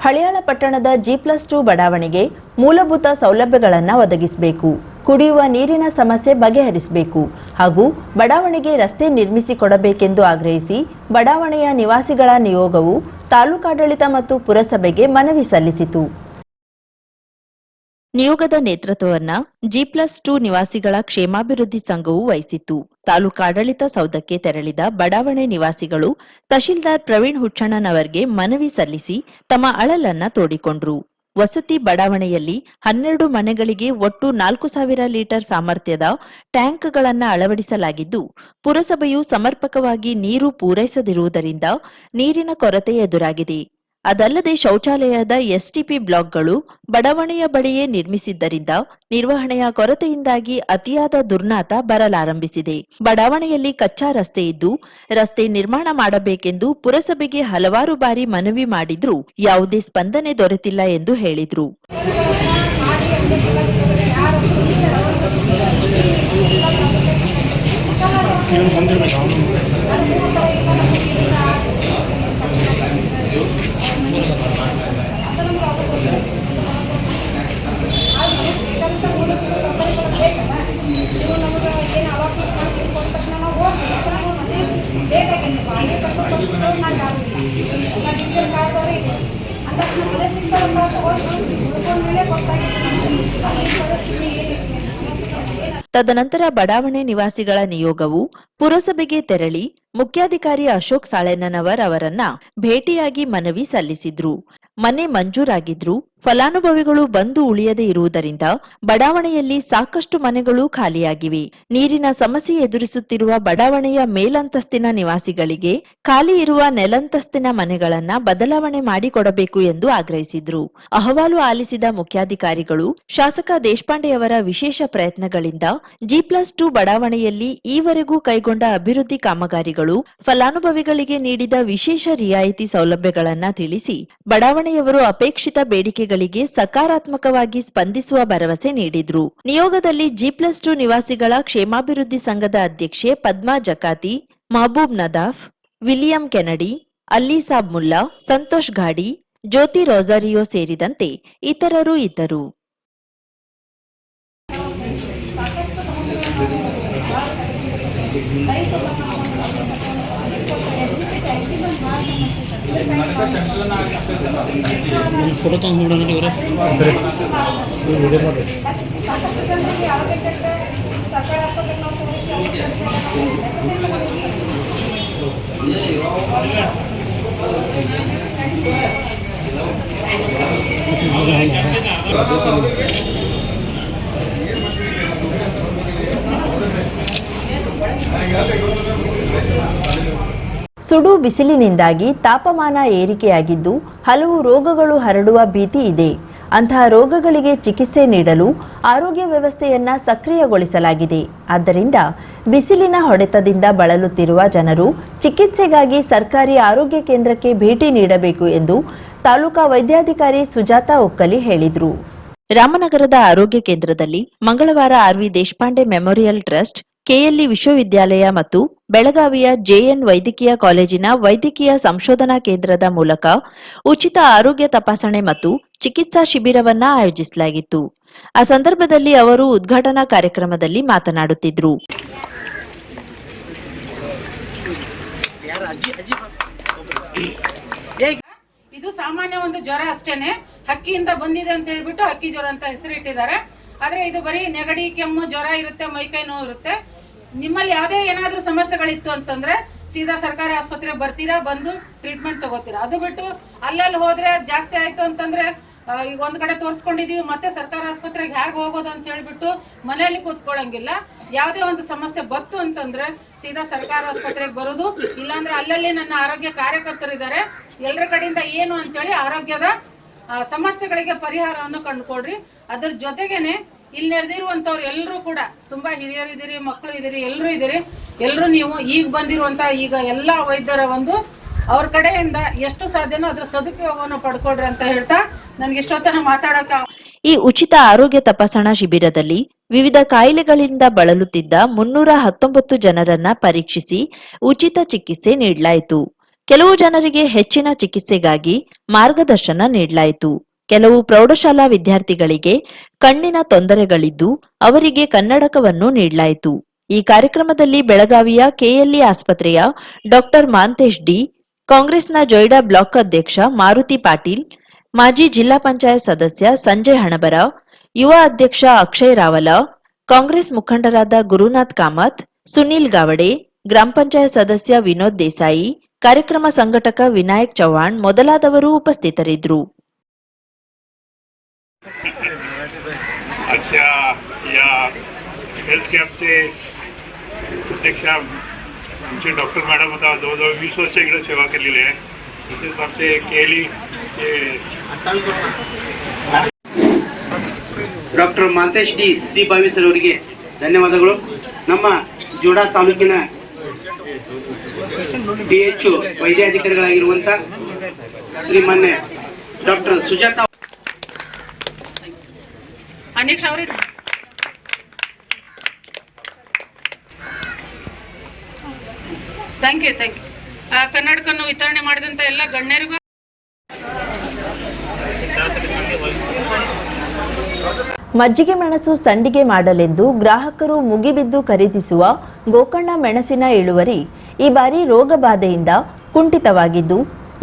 ಹಳಿಯಾಳ ಪಟ್ಟಣದ G+2 ಬಡಾವಣೆಗೆ ಮೂಲಭೂತ ಸೌಲಭ್ಯಗಳನ್ನು ಒದಗಿಸಬೇಕು, ಕುಡಿಯುವ ನೀರಿನ ಸಮಸ್ಯೆ ಬಗೆಹರಿಸಬೇಕು ಹಾಗೂ ಬಡಾವಣೆಗೆ ರಸ್ತೆ ನಿರ್ಮಿಸಿಕೊಡಬೇಕೆಂದು ಆಗ್ರಹಿಸಿ ಬಡಾವಣೆಯ ನಿವಾಸಿಗಳ ನಿಯೋಗವು ತಾಲೂಕಾಡಳಿತ ಮತ್ತು ಪುರಸಭೆಗೆ ಮನವಿ ಸಲ್ಲಿಸಿತು. ನಿಯೋಗದ ನೇತೃತ್ವವನ್ನು G+2 ನಿವಾಸಿಗಳ ಕ್ಷೇಮಾಭಿವೃದ್ಧಿ ಸಂಘವು ವಹಿಸಿತ್ತು. ತಾಲೂಕಾಡಳಿತ ಸೌಧಕ್ಕೆ ತೆರಳಿದ ಬಡಾವಣೆ ನಿವಾಸಿಗಳು ತಹಶೀಲ್ದಾರ್ ಪ್ರವೀಣ್ ಹುಚ್ಚಣ್ಣನವರಿಗೆ ಮನವಿ ಸಲ್ಲಿಸಿ ತಮ್ಮ ಅಳಲನ್ನ ತೋಡಿಕೊಂಡ್ರು. ವಸತಿ ಬಡಾವಣೆಯಲ್ಲಿ 12 ಮನೆಗಳಿಗೆ ಒಟ್ಟು 4000 ಲೀಟರ್ ಸಾಮರ್ಥ್ಯದ ಟ್ಯಾಂಕ್ಗಳನ್ನು ಅಳವಡಿಸಲಾಗಿದ್ದು, ಪುರಸಭೆಯು ಸಮರ್ಪಕವಾಗಿ ನೀರು ಪೂರೈಸದಿರುವುದರಿಂದ ನೀರಿನ ಕೊರತೆ ಎದುರಾಗಿದೆ. ಅದಲ್ಲದೆ ಶೌಚಾಲಯದ ಎಸ್ಟಿಪಿ ಬ್ಲಾಕ್ಗಳು ಬಡಾವಣೆಯ ಬಳಿಯೇ ನಿರ್ಮಿಸಿದ್ದರಿಂದ ನಿರ್ವಹಣೆಯ ಕೊರತೆಯಿಂದಾಗಿ ಅತಿಯಾದ ದುರ್ನಾತ ಬರಲಾರಂಭಿಸಿದೆ. ಬಡಾವಣೆಯಲ್ಲಿ ಕಚ್ಚಾ ರಸ್ತೆ ಇದ್ದು ರಸ್ತೆ ನಿರ್ಮಾಣ ಮಾಡಬೇಕೆಂದು ಪುರಸಭೆಗೆ ಹಲವಾರು ಬಾರಿ ಮನವಿ ಮಾಡಿದ್ರೂ ಯಾವುದೇ ಸ್ಪಂದನೆ ದೊರೆತಿಲ್ಲ ಎಂದು ಹೇಳಿದ್ರು. ತದನಂತರ ಬಡಾವಣೆ ನಿವಾಸಿಗಳ ನಿಯೋಗವು ಪುರಸಭೆಗೆ ತೆರಳಿ ಮುಖ್ಯಾಧಿಕಾರಿ ಅಶೋಕ್ ಸಾಳೆನವರ್ ಅವರನ್ನ ಭೇಟಿಯಾಗಿ ಮನವಿ ಸಲ್ಲಿಸಿದ್ರು. ಮನೆ ಮಂಜೂರಾಗಿದ್ರು ಫಲಾನುಭವಿಗಳು ಬಂದು ಉಳಿಯದೇ ಇರುವುದರಿಂದ ಬಡಾವಣೆಯಲ್ಲಿ ಸಾಕಷ್ಟು ಮನೆಗಳು ಖಾಲಿಯಾಗಿವೆ. ನೀರಿನ ಸಮಸ್ಯೆ ಎದುರಿಸುತ್ತಿರುವ ಬಡಾವಣೆಯ ಮೇಲಂತಸ್ತಿನ ನಿವಾಸಿಗಳಿಗೆ ಖಾಲಿ ಇರುವ ನೆಲಂತಸ್ತಿನ ಮನೆಗಳನ್ನ ಬದಲಾವಣೆ ಮಾಡಿಕೊಡಬೇಕು ಎಂದು ಆಗ್ರಹಿಸಿದ್ರು. ಅಹವಾಲು ಆಲಿಸಿದ ಮುಖ್ಯಾಧಿಕಾರಿಗಳು ಶಾಸಕ ದೇಶಪಾಂಡೆಯವರ ವಿಶೇಷ ಪ್ರಯತ್ನಗಳಿಂದ G+2 ಬಡಾವಣೆಯಲ್ಲಿ ಈವರೆಗೂ ಕೈಗೊಂಡ ಅಭಿವೃದ್ಧಿ ಕಾಮಗಾರಿಗಳು, ಫಲಾನುಭವಿಗಳಿಗೆ ನೀಡಿದ ವಿಶೇಷ ರಿಯಾಯಿತಿ ಸೌಲಭ್ಯಗಳನ್ನ ತಿಳಿಸಿ ಬಡಾವಣೆಯವರು ಅಪೇಕ್ಷಿತ ಬೇಡಿಕೆ ಗಳಿಗೆ ಸಕಾರಾತ್ಮಕವಾಗಿ ಸ್ಪಂದಿಸುವ ಭರವಸೆ ನೀಡಿದ್ರು. ನಿಯೋಗದಲ್ಲಿ G+2 ನಿವಾಸಿಗಳ ಕ್ಷೇಮಾಭಿವೃದ್ಧಿ ಸಂಘದ ಅಧ್ಯಕ್ಷೆ ಪದ್ಮಾ ಜಕಾತಿ, ಮಹಬೂಬ್ ನದಾಫ್, ವಿಲಿಯಂ ಕೆನಡಿ, ಅಲ್ಲಿಸಾಬ್ ಮುಲ್ಲಾ, ಸಂತೋಷ್ ಗಾಡಿ, ಜ್ಯೋತಿ ರೋಸಾರಿಯೋ ಸೇರಿದಂತೆ ಇತರರು ಇದ್ದರು. ಫೋಟೋ ತಗೊಂಡು ಸುಡು ಬಿಸಿಲಿನಿಂದಾಗಿ ತಾಪಮಾನ ಏರಿಕೆಯಾಗಿದ್ದು ಹಲವು ರೋಗಗಳು ಹರಡುವ ಭೀತಿ ಇದೆ. ಅಂತಹ ರೋಗಗಳಿಗೆ ಚಿಕಿತ್ಸೆ ನೀಡಲು ಆರೋಗ್ಯ ವ್ಯವಸ್ಥೆಯನ್ನ ಸಕ್ರಿಯಗೊಳಿಸಲಾಗಿದೆ. ಆದ್ದರಿಂದ ಬಿಸಿಲಿನ ಹೊಡೆತದಿಂದ ಬಳಲುತ್ತಿರುವ ಜನರು ಚಿಕಿತ್ಸೆಗಾಗಿ ಸರ್ಕಾರಿ ಆರೋಗ್ಯ ಕೇಂದ್ರಕ್ಕೆ ಭೇಟಿ ನೀಡಬೇಕು ಎಂದು ತಾಲೂಕಾ ವೈದ್ಯಾಧಿಕಾರಿ ಸುಜಾತಾ ಒಕ್ಕಲಿ ಹೇಳಿದರು. ರಾಮನಗರದ ಆರೋಗ್ಯ ಕೇಂದ್ರದಲ್ಲಿ ಮಂಗಳವಾರ ಆರ್.ವಿ. ದೇಶಪಾಂಡೆ ಮೆಮೋರಿಯಲ್ ಟ್ರಸ್ಟ್, ಕೆಎಲ್ಇ ವಿಶ್ವವಿದ್ಯಾಲಯ ಮತ್ತು ಬೆಳಗಾವಿಯ ಜೆಎನ್ ವೈದ್ಯಕೀಯ ಕಾಲೇಜಿನ ವೈದ್ಯಕೀಯ ಸಂಶೋಧನಾ ಕೇಂದ್ರದ ಮೂಲಕ ಉಚಿತ ಆರೋಗ್ಯ ತಪಾಸಣೆ ಮತ್ತು ಚಿಕಿತ್ಸಾ ಶಿಬಿರವನ್ನ ಆಯೋಜಿಸಲಾಗಿತ್ತು. ಆ ಸಂದರ್ಭದಲ್ಲಿ ಅವರು ಉದ್ಘಾಟನಾ ಕಾರ್ಯಕ್ರಮದಲ್ಲಿ ಮಾತನಾಡುತ್ತಿದ್ದರು. ಇದು ಸಾಮಾನ್ಯ ಒಂದು ಜ್ವರ ಅಷ್ಟೇನೆ, ಹಕ್ಕಿಯಿಂದ ಬಂದಿದೆ ಅಂತ ಹೇಳ್ಬಿಟ್ಟು ಹಕ್ಕಿ ಜ್ವರ ಅಂತ ಹೆಸರಿಟ್ಟಿದ್ದಾರೆ. ಆದ್ರೆ ಇದು ಬರೀ ನೆಗಡಿ, ಕೆಮ್ಮು, ಜ್ವರ ಇರುತ್ತೆ, ಮೈಕೈ ನೋವು ಇರುತ್ತೆ. ನಿಮ್ಮಲ್ಲಿ ಯಾವುದೇ ಏನಾದ್ರೂ ಸಮಸ್ಯೆಗಳಿತ್ತು ಅಂತಂದ್ರೆ ಸೀದಾ ಸರ್ಕಾರಿ ಆಸ್ಪತ್ರೆಗೆ ಬರ್ತೀರಾ, ಬಂದು ಟ್ರೀಟ್ಮೆಂಟ್ ತಗೋತೀರಾ. ಅದು ಬಿಟ್ಟು ಅಲ್ಲಲ್ಲಿ ಹೋದ್ರೆ ಜಾಸ್ತಿ ಆಯ್ತು ಅಂತಂದ್ರೆ ಈಗ ಒಂದ್ ಕಡೆ ತೋರಿಸ್ಕೊಂಡಿದೀವಿ ಮತ್ತೆ ಸರ್ಕಾರಿ ಆಸ್ಪತ್ರೆಗೆ ಹೇಗೆ ಹೋಗೋದು ಅಂತ ಹೇಳ್ಬಿಟ್ಟು ಮನೆಯಲ್ಲಿ ಕೂತ್ಕೊಳ್ಳಂಗಿಲ್ಲ. ಯಾವುದೇ ಒಂದು ಸಮಸ್ಯೆ ಬತ್ತು ಅಂತಂದ್ರೆ ಸೀದಾ ಸರ್ಕಾರಿ ಆಸ್ಪತ್ರೆಗೆ ಬರೋದು. ಇಲ್ಲಾಂದ್ರೆ ಅಲ್ಲಲ್ಲಿ ನನ್ನ ಆರೋಗ್ಯ ಕಾರ್ಯಕರ್ತರಿದ್ದಾರೆ, ಎಲ್ಲರ ಕಡೆಯಿಂದ ಏನು ಅಂತೇಳಿ ಆರೋಗ್ಯದ ಸಮಸ್ಯೆಗಳಿಗೆ ಪರಿಹಾರವನ್ನು ಕಂಡುಕೊಡ್ರಿ. ಅದ್ರ ಜೊತೆಗೇನೆ ಇಲ್ಲಿ ನೆರೆದಿರುವಂತವ್ರು ಎಲ್ಲರೂ ಕೂಡ ತುಂಬಾ ಹಿರಿಯರಿದ್ದೀರಿ, ಮಕ್ಕಳು ಇದ್ದೀರಿ, ಎಲ್ಲರೂ ಇದ್ದೀರಿ. ಎಲ್ಲರೂ ನೀವು ಈಗ ಬಂದಿರುವಂತ ಈಗ ಎಲ್ಲಾ ವೈದ್ಯರ ಒಂದು ಅವ್ರ ಕಡೆಯಿಂದ ಎಷ್ಟು ಸಾಧ್ಯನೋ ಅದ್ರ ಸದುಪಯೋಗವನ್ನು ಪಡ್ಕೊಡ್ರಿ ಅಂತ ಹೇಳ್ತಾ ನನ್ಗೆ ಇಷ್ಟೊತ್ತನ ಮಾತಾಡಕ. ಈ ಉಚಿತ ಆರೋಗ್ಯ ತಪಾಸಣಾ ಶಿಬಿರದಲ್ಲಿ ವಿವಿಧ ಕಾಯಿಲೆಗಳಿಂದ ಬಳಲುತ್ತಿದ್ದ 319 ಜನರನ್ನ ಪರೀಕ್ಷಿಸಿ ಉಚಿತ ಚಿಕಿತ್ಸೆ ನೀಡಲಾಯಿತು. ಕೆಲವು ಜನರಿಗೆ ಹೆಚ್ಚಿನ ಚಿಕಿತ್ಸೆಗಾಗಿ ಮಾರ್ಗದರ್ಶನ ನೀಡಲಾಯಿತು. ಕೆಲವು ಪ್ರೌಢಶಾಲಾ ವಿದ್ಯಾರ್ಥಿಗಳಿಗೆ ಕಣ್ಣಿನ ತೊಂದರೆಗಳಿದ್ದು ಅವರಿಗೆ ಕನ್ನಡಕವನ್ನು ನೀಡಲಾಯಿತು. ಈ ಕಾರ್ಯಕ್ರಮದಲ್ಲಿ ಬೆಳಗಾವಿಯ ಕೆಎಲ್ಇ ಆಸ್ಪತ್ರೆಯ ಡಾಕ್ಟರ್ ಮಾಂತೇಶ್ ಡಿ, ಕಾಂಗ್ರೆಸ್ನ ಜೊಯ್ಡಾ ಬ್ಲಾಕ್ ಅಧ್ಯಕ್ಷ ಮಾರುತಿ ಪಾಟೀಲ್, ಮಾಜಿ ಜಿಲ್ಲಾ ಪಂಚಾಯತ್ ಸದಸ್ಯ ಸಂಜಯ್ ಹಣಬರ, ಯುವ ಅಧ್ಯಕ್ಷ ಅಕ್ಷಯ್ ರಾವಲ, ಕಾಂಗ್ರೆಸ್ ಮುಖಂಡರಾದ ಗುರುನಾಥ್ ಕಾಮತ್, ಸುನೀಲ್ ಗಾವಡೆ, ಗ್ರಾಮ ಪಂಚಾಯತ್ ಸದಸ್ಯ ವಿನೋದ್ ದೇಸಾಯಿ, ಕಾರ್ಯಕ್ರಮ ಸಂಘಟಕ ವಿನಾಯಕ್ ಚೌಹಾಣ್ ಮೊದಲಾದವರು ಉಪಸ್ಥಿತರಿದ್ದರು. आजच्या या हेल्थ कॅम्पचे अध्यक्ष आमचे डॉक्टर मॅडम आता जवळजवळ 20 वर्ष इकडे सेवा केलेली आहे. तसेच आमचे केलीचे ಡಾಕ್ಟರ್ ಮಾಂತೇಶ್ ಡಿ ಸ್ತೀಪಾವಿ ಸರ್ ಅವರಿಗೆ ಧನ್ಯವಾದಗಳು. ನಮ್ಮ ಜೋಡಾ ತಾಲೂಕಿನ DHO ವೈದ್ಯಾಧಿಕಾರಿಗಳಾಗಿರುವಂಥ ಶ್ರೀಮಾನ್ಯ ಡಾಕ್ಟರ್ ಸುಜಾತಾ ಅನೇಕ ಅವರೇ ಥ್ಯಾಂಕ್ ಯು ಕನ್ನಡಕವನ್ನು ವಿತರಣೆ ಮಾಡಿದಂಥ ಎಲ್ಲ ಗಣ್ಯರಿಗೂ ಮಜ್ಜಿಗೆ ಮೆಣಸು ಸಂಡಿಗೆ ಮಾಡಲೆಂದು ಗ್ರಾಹಕರು ಮುಗಿಬಿದ್ದು ಖರೀದಿಸುವ ಗೋಕರ್ಣ ಮೆಣಸಿನ ಇಳುವರಿ ಈ ಬಾರಿ ರೋಗ ಬಾಧೆಯಿಂದ ಕುಂಠಿತವಾಗಿದ್ದು,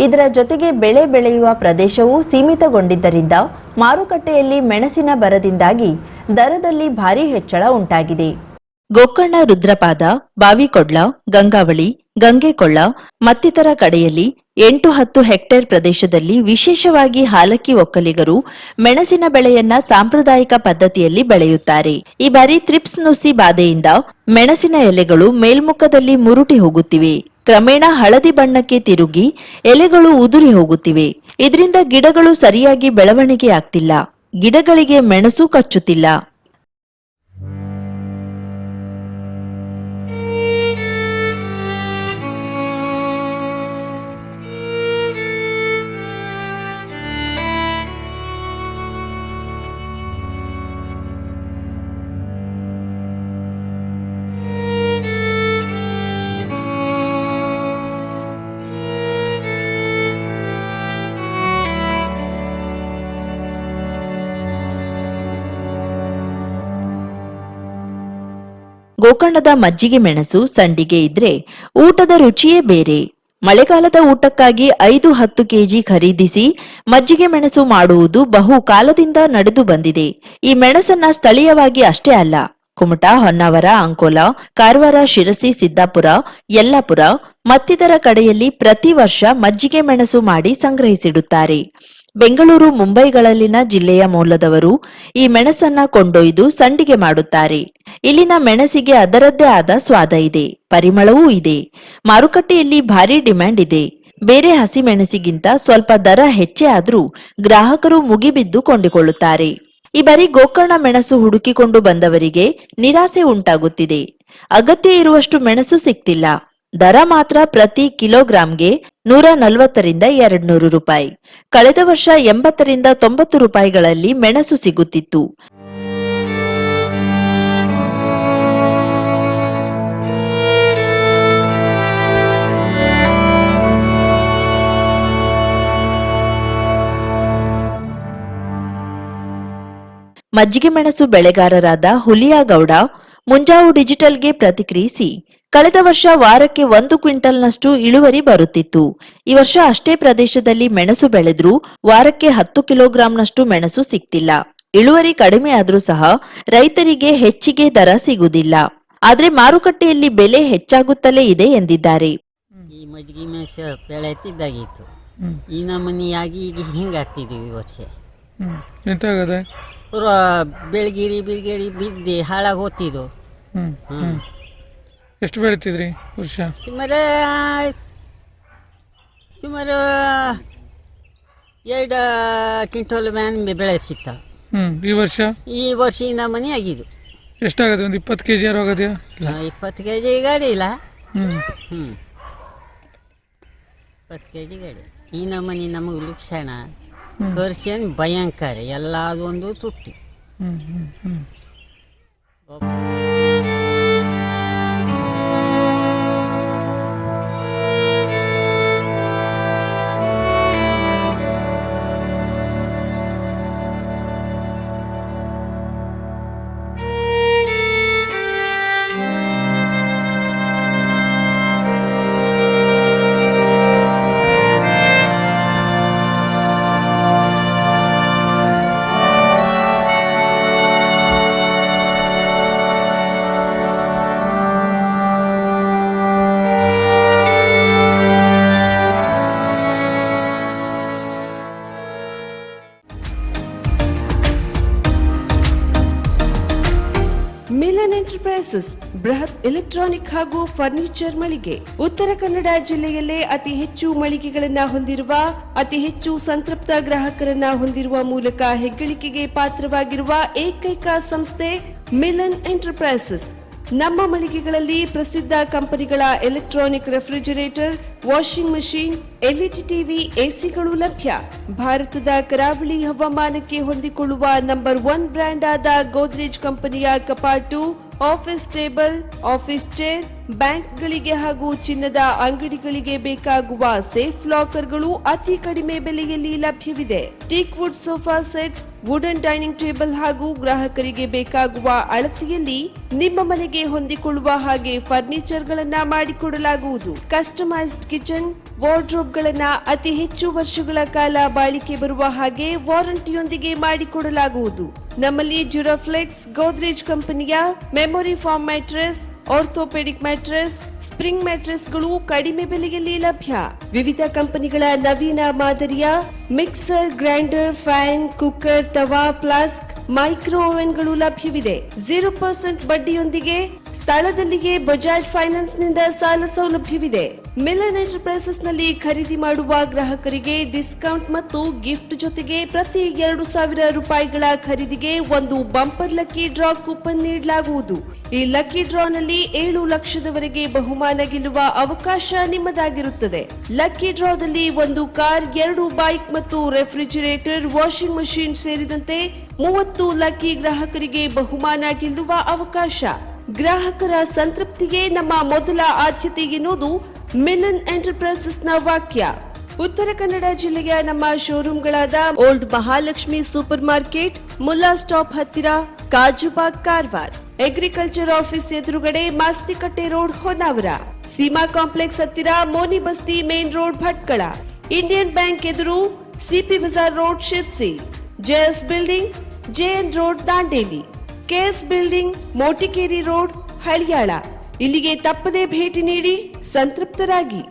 ಇದರ ಜೊತೆಗೆ ಬೆಳೆ ಬೆಳೆಯುವ ಪ್ರದೇಶವೂ ಸೀಮಿತಗೊಂಡಿದ್ದರಿಂದ ಮಾರುಕಟ್ಟೆಯಲ್ಲಿ ಮೆಣಸಿನ ಬರದಿಂದಾಗಿ ದರದಲ್ಲಿ ಭಾರೀ ಹೆಚ್ಚಳ ಉಂಟಾಗಿದೆ. ಗೋಕರ್ಣ, ರುದ್ರಪಾದ, ಬಾವಿಕೊಡ್ಲ, ಗಂಗಾವಳಿ, ಗಂಗೆಕೊಳ್ಳ ಮತ್ತಿತರ ಕಡೆಯಲ್ಲಿ 8-10 ಹೆಕ್ಟೇರ್ ಪ್ರದೇಶದಲ್ಲಿ ವಿಶೇಷವಾಗಿ ಹಾಲಕ್ಕಿ ಒಕ್ಕಲಿಗರು ಮೆಣಸಿನ ಬೆಳೆಯನ್ನ ಸಾಂಪ್ರದಾಯಿಕ ಪದ್ಧತಿಯಲ್ಲಿ ಬೆಳೆಯುತ್ತಾರೆ. ಈ ಬಾರಿ ಥ್ರಿಪ್ಸ್ ನುಸಿ ಬಾಧೆಯಿಂದ ಮೆಣಸಿನ ಎಲೆಗಳು ಮೇಲ್ಮುಖದಲ್ಲಿ ಮುರುಟಿ ಹೋಗುತ್ತಿವೆ. ಕ್ರಮೇಣ ಹಳದಿ ಬಣ್ಣಕ್ಕೆ ತಿರುಗಿ ಎಲೆಗಳು ಉದುರಿ ಹೋಗುತ್ತಿವೆ. ಇದರಿಂದ ಗಿಡಗಳು ಸರಿಯಾಗಿ ಬೆಳವಣಿಗೆ ಆಗ್ತಿಲ್ಲ. ಗಿಡಗಳಿಗೆ ಮೆಣಸು ಕಚ್ಚುತ್ತಿಲ್ಲ. ಗೋಕರ್ಣದ ಮಜ್ಜಿಗೆ ಮೆಣಸು ಸಂಡಿಗೆ ಇದ್ರೆ ಊಟದ ರುಚಿಯೇ ಬೇರೆ. ಮಳೆಗಾಲದ ಊಟಕ್ಕಾಗಿ 5-10 ಕೆಜಿ ಖರೀದಿಸಿ ಮಜ್ಜಿಗೆ ಮೆಣಸು ಮಾಡುವುದು ಬಹು ಕಾಲದಿಂದ ನಡೆದು ಬಂದಿದೆ. ಈ ಮೆಣಸನ್ನ ಸ್ಥಳೀಯವಾಗಿ ಅಷ್ಟೇ ಅಲ್ಲ, ಕುಮಟಾ, ಹೊನ್ನಾವರ, ಅಂಕೋಲಾ, ಕಾರವಾರ, ಶಿರಸಿ, ಸಿದ್ದಾಪುರ, ಯಲ್ಲಾಪುರ ಮತ್ತಿತರ ಕಡೆಯಲ್ಲಿ ಪ್ರತಿ ವರ್ಷ ಮಜ್ಜಿಗೆ ಮೆಣಸು ಮಾಡಿ ಸಂಗ್ರಹಿಸಿಡುತ್ತಾರೆ. ಬೆಂಗಳೂರು, ಮುಂಬೈಗಳಲ್ಲಿನ ಜಿಲ್ಲೆಯ ಮೂಲದವರು ಈ ಮೆಣಸನ್ನ ಕೊಂಡೊಯ್ದು ಸಂಡಿಗೆ ಮಾಡುತ್ತಾರೆ. ಇಲ್ಲಿನ ಮೆಣಸಿಗೆ ಅದರದ್ದೇ ಆದ ಸ್ವಾದ ಇದೆ, ಪರಿಮಳವೂ ಇದೆ. ಮಾರುಕಟ್ಟೆಯಲ್ಲಿ ಭಾರೀ ಡಿಮ್ಯಾಂಡ್ ಇದೆ. ಬೇರೆ ಹಸಿ ಮೆಣಸಿಗಿಂತ ಸ್ವಲ್ಪ ದರ ಹೆಚ್ಚೇ ಆದ್ರೂ ಗ್ರಾಹಕರು ಮುಗಿಬಿದ್ದು ಕೊಂಡಿಕೊಳ್ಳುತ್ತಾರೆ. ಈ ಬಾರಿ ಗೋಕರ್ಣ ಮೆಣಸು ಹುಡುಕಿಕೊಂಡು ಬಂದವರಿಗೆ ನಿರಾಸೆ ಉಂಟಾಗುತ್ತಿದೆ. ಅಗತ್ಯ ಇರುವಷ್ಟು ಮೆಣಸು ಸಿಗ್ತಿಲ್ಲ. ದರ ಮಾತ್ರ ಪ್ರತಿ ಕಿಲೋಗ್ರಾಂಗೆ 140ರಿಂದ 200 ರೂಪಾಯಿ. ಕಳೆದ ವರ್ಷ 80ರಿಂದ 90 ರೂಪಾಯಿಗಳಲ್ಲಿ ಮೆಣಸು ಸಿಗುತ್ತಿತ್ತು. ಮಜ್ಜಿಗೆ ಮೆಣಸು ಬೆಳೆಗಾರರಾದ ಹುಲಿಯಾಗೌಡ ಮುಂಜಾವು ಡಿಜಿಟಲ್ಗೆ ಪ್ರತಿಕ್ರಿಯಿಸಿ, ಕಳೆದ ವರ್ಷ ವಾರಕ್ಕೆ 1 ಕ್ವಿಂಟಲ್ನಷ್ಟು ಇಳುವರಿ ಬರುತ್ತಿತ್ತು. ಈ ವರ್ಷ ಅಷ್ಟೇ ಪ್ರದೇಶದಲ್ಲಿ ಮೆಣಸು ಬೆಳೆದ್ರೂ ವಾರಕ್ಕೆ 10 ಕಿಲೋಗ್ರಾಂನಷ್ಟು ಮೆಣಸು ಸಿಗ್ತಿಲ್ಲ. ಇಳುವರಿ ಕಡಿಮೆ ಆದ್ರೂ ಸಹ ರೈತರಿಗೆ ಹೆಚ್ಚಿಗೆ ದರ ಸಿಗುವುದಿಲ್ಲ. ಆದ್ರೆ ಮಾರುಕಟ್ಟೆಯಲ್ಲಿ ಬೆಲೆ ಹೆಚ್ಚಾಗುತ್ತಲೇ ಇದೆ ಎಂದಿದ್ದಾರೆ. ಈ ಮಜ್ಜಿಗೆ ಮೆಣಸು ಬೆಳೆ ಎತ್ತಿದ್ದಾಗಿತ್ತು, ಈ ನಮೂನಿಯಾಗಿ ಈಗ ಹಿಂಗಾಗ್ತಿದ್ದೀವಿ ಈ ವರ್ಷ. ಎಂತಾಗದೆ ಬೆಳಗಿರಿ ಬಿರ್ಗಿರಿ ಬಿದ್ದು ಹಾಳಾಗಿ ಹೋಗ್ತಿದ್ದು. ಎಷ್ಟು ಬೆಳಿತಿದ್ರಿ ವರ್ಷ? ಸುಮಾರು 2 ಕ್ವಿಂಟಲ್ ಮ್ಯಾನ್ ಬೆಳೆತಿತ್ತ. ಈ ವರ್ಷ ಈ ನಮೂನಿ ಆಗಿದ್ದು. ಎಷ್ಟಾಗದೆ? ಒಂದು 20 ಕೆಜಿ ಯಾರು ಆಗೋದ್ಯಾ? 20 ಕೆಜಿ ಗಾಡಿ ಇಲ್ಲ. 20 ಕೆಜಿ ಗಾಡಿ. ಈ ನಮೂನಿ ನಮಗೆ ಲುಕ್ಷಣ ಖರ್ಚೇನು ಭಯಂಕರ, ಎಲ್ಲದೊಂದು ತುಟ್ಟಿ. ಎಂಟರ್ಪ್ರೈಸಸ್ ಬೃಹತ್ ಎಲೆಕ್ಟ್ರಾನಿಕ್ ಹಾಗೂ ಫರ್ನಿಚರ್ ಮಳಿಗೆ. ಉತ್ತರ ಕನ್ನಡ ಜಿಲ್ಲೆಯಲ್ಲೇ ಅತಿ ಹೆಚ್ಚು ಮಳಿಗೆಗಳನ್ನ ಹೊಂದಿರುವ, ಅತಿ ಹೆಚ್ಚು ಸಂತೃಪ್ತ ಗ್ರಾಹಕರನ್ನ ಹೊಂದಿರುವ ಮೂಲಕ ಹೆಗ್ಗಳಿಕೆಗೆ ಪಾತ್ರವಾಗಿರುವ ಏಕೈಕ ಸಂಸ್ಥೆ ಮಿಲನ್ ಎಂಟರ್ಪ್ರೈಸಸ್. ನಮ್ಮ ಮಳಿಗೆಗಳಲ್ಲಿ ಪ್ರಸಿದ್ಧ ಕಂಪನಿಗಳ electronic refrigerator, washing machine, LED TV, ಎಸಿಗಳು ಲಭ್ಯ. ಭಾರತದ ಕರಾವಳಿ ಹವಾಮಾನಕ್ಕೆ ಹೊಂದಿಕೊಳ್ಳುವ ನಂಬರ್ 1 ಬ್ರ್ಯಾಂಡ್ ಆದ ಗೋದ್ರೇಜ್ ಕಂಪನಿಯ ಕಪಾಟು, ಆಫೀಸ್ ಟೇಬಲ್, ಆಫೀಸ್ ಚೇರ್, ಬ್ಯಾಂಕ್ಗಳಿಗೆ ಹಾಗೂ ಚಿನ್ನದ ಅಂಗಡಿಗಳಿಗೆ ಬೇಕಾಗುವ ಸೇಫ್ ಲಾಕರ್ಗಳು ಅತಿ ಕಡಿಮೆ ಬೆಲೆಯಲ್ಲಿ ಲಭ್ಯವಿದೆ. Teak wood sofa set, wooden dining table ಹಾಗೂ ಗ್ರಾಹಕರಿಗೆ ಬೇಕಾಗುವ ಅಳತೆಯಲ್ಲಿ ನಿಮ್ಮ ಮನೆಗೆ ಹೊಂದಿಕೊಳ್ಳುವ ಹಾಗೆ ಫರ್ನಿಚರ್ ಗಳನ್ನ ಮಾಡಿಕೊಡಲಾಗುವುದು. ಕಸ್ಟಮೈಸ್ಡ್ ಕಿಚನ್, ವಾರ್ಡ್ರೋಬ್ ಗಳನ್ನ ಅತಿ ಹೆಚ್ಚು ವರ್ಷಗಳ ಕಾಲ ಬಾಳಿಕೆ ಬರುವ ಹಾಗೆ ವಾರಂಟಿಯೊಂದಿಗೆ ಮಾಡಿಕೊಡಲಾಗುವುದು. ನಮ್ಮಲ್ಲಿ ಡ್ಯೂರಾಫ್ಲೆಕ್ಸ್, ಗೋದ್ರೇಜ್ ಕಂಪನಿಯ memory foam mattress, orthopaedic mattress, spring ಮ್ಯಾಟ್ರೆಸ್ಗಳು ಕಡಿಮೆ ಬೆಲೆಯಲ್ಲಿ ಲಭ್ಯ. ವಿವಿಧ ಕಂಪನಿಗಳ ನವೀನ ಮಾದರಿಯ ಮಿಕ್ಸರ್, ಗ್ರೈಂಡರ್, ಫ್ಯಾನ್, ಕುಕ್ಕರ್, ತವಾ, ಫ್ಲಾಸ್ಕ್, ಮೈಕ್ರೋ ಓವೆನ್ಗಳು ಲಭ್ಯವಿದೆ. 0% ಬಡ್ಡಿಯೊಂದಿಗೆ ಸ್ಥಳದಲ್ಲಿಯೇ ಬಜಾಜ್ ಫೈನಾನ್ಸ್ ನಿಂದ ಸಾಲ ಸೌಲಭ್ಯವಿದೆ. ಮಿಲನ್ ಎಂಟರ್ಪ್ರೈಸಸ್ ನಲ್ಲಿ ಖರೀದಿ ಮಾಡುವ ಗ್ರಾಹಕರಿಗೆ ಡಿಸ್ಕೌಂಟ್ ಮತ್ತು ಗಿಫ್ಟ್ ಜೊತೆಗೆ ಪ್ರತಿ 2,000 ರೂಪಾಯಿಗಳ ಖರೀದಿಗೆ ಒಂದು ಬಂಪರ್ ಲಕ್ಕಿ ಡ್ರಾ ಕೂಪನ್ ನೀಡಲಾಗುವುದು. ಈ ಲಕ್ಕಿ ಡ್ರಾನಲ್ಲಿ 7 ಲಕ್ಷದವರೆಗೆ ಬಹುಮಾನ ಗೆಲ್ಲುವ ಅವಕಾಶ ನಿಮ್ಮದಾಗಿರುತ್ತದೆ. ಲಕ್ಕಿ ಡ್ರಾದಲ್ಲಿ 1 ಕಾರ್, 2 ಬೈಕ್ ಮತ್ತು ರೆಫ್ರಿಜರೇಟರ್, ವಾಷಿಂಗ್ ಮಷೀನ್ ಸೇರಿದಂತೆ 30 ಲಕ್ಕಿ ಗ್ರಾಹಕರಿಗೆ ಬಹುಮಾನ ಗೆಲ್ಲುವ ಅವಕಾಶ. ಗ್ರಾಹಕರ ಸಂತೃಪ್ತಿಗೆ ನಮ್ಮ ಮೊದಲ ಆದ್ಯತೆ ಎನ್ನುವುದು ಮಿಲನ್ ಎಂಟರ್ಪ್ರೈಸಸ್ ನ ವಾಕ್ಯ. ಉತ್ತರ ಕನ್ನಡ ಜಿಲ್ಲೆಯ ನಮ್ಮ ಶೋರೂಮ್ಗಳಾದ old Mahalakshmi super market, Mulla stop ಹತ್ತಿರ, ಕಾಜುಬಾಗ್, ಕಾರವಾರ, ಅಗ್ರಿಕಲ್ಚರ್ ಆಫೀಸ್ ಎದುರುಗಡೆ, ಮಾಸ್ತಿಕಟ್ಟೆ ರೋಡ್, ಹೊನ್ನಾವರ, ಸೀಮಾ ಕಾಂಪ್ಲೆಕ್ಸ್ ಹತ್ತಿರ, Moni Basti main road, Bhatkal, Indian bank ಎದುರು, CP Bazar road, Sirsi, JS building, JN road, Dandeli, KS building, Motikeri road, Haliyal. ಇಲ್ಲಿಗೆ ತಪ್ಪದೇ ಭೇಟಿ ನೀಡಿ ಸಂತೃಪ್ತರಾಗಿ.